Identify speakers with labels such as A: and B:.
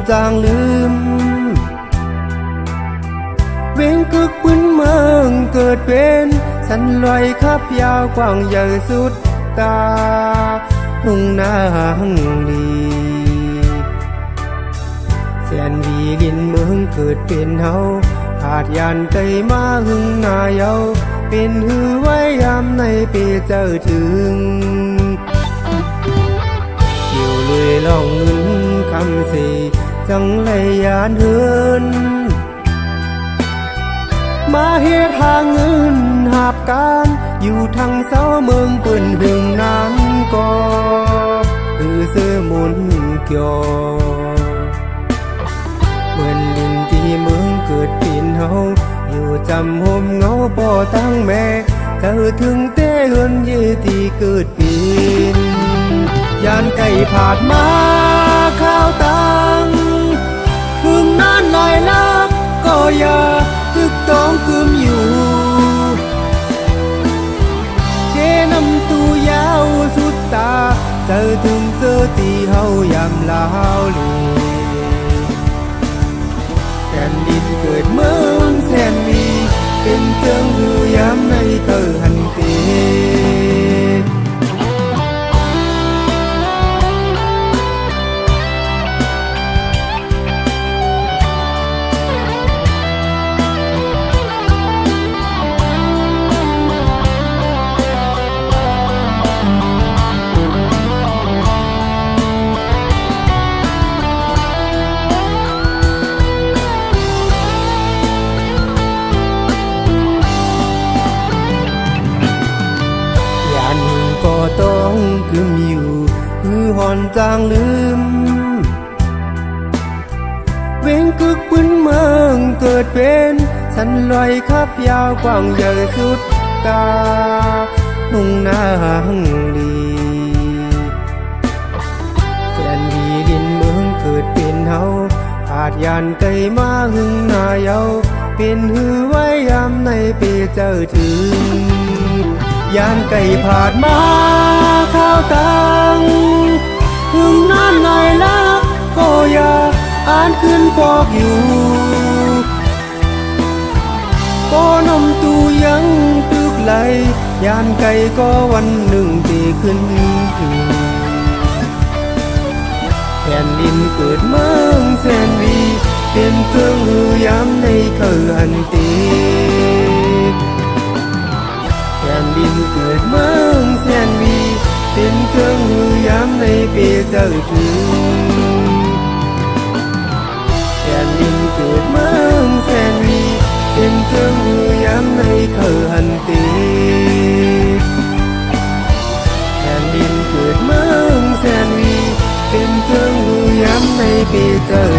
A: จางลืมเวงกึกปืนเมืองเกิดเป็นสันลอยขับยาวกว้างใหญ่สุดตาทุ่งนาหังดีแสนวีดินเมืองเกิดเป็นเฮาขาดยานใจมาหึงหน้าเยาเป็นหือไว้ยามในปีเจอถึงอยู่เลยล่องเงินคำสีจังเลยยานเฮือนมาเฮ็ดหาเงินหาบการอยู่ทางเสาเมืองเปิ้นหึงนั้นก็คือเสื้อมุนเกี่ยวเหมือนลินที่เมืองเกิดปีนเฮาอยู่จำโฮมเงาป่อตั้งแม่เธอถึงเต้เฮือนเยที่เกิดปีนยานไก่ผาดมาข้าวตังหึงนั้นลอยลับก็อย่าตึกต้องกึมอยู่เกนำตูยาวสุดตาเจอถึงเจอตีเฮายามลาวลีแผ่นดินเกิดเมืองแสนมีเป็นเจิงหือยามในเธอหันเตก็ต้องกึมอยู่หือหอนจางลืมเวงกึกปืนเมืองเกิดเป็นสันลอยขับยาวกว้างใหญ่สุดตาทุ่งนาหังดีแสนวีดินเมืองเกิดเป็นเฮาขาดยานไกลมาหึงหน้าเยาเป็นหือไว้ยามในปีเจอถึงยานไก่ผาดมาข้าวตังหึงนั้นลายลักก็อย่าอ่านขึ้นปอกอยู่ปอนมตูยังตึกไหลยานไก่ก็วันหนึ่งตีขึ้นถึงแผ่นดินเกิดเมืองแสนวีเป็นเครื่องหือยามในเธออันตีแผ่นดินเกิดเมืองแสนวีเป็นเครื่องหือยามในปีเจอถึงแผ่นดินเกิดเมืองแสนวีเป็นเครื่องหือยามในเธอหันตีแผ่นดินเกิดเมืองแสนวีเป็นเครื่องหือยามในปีเจอ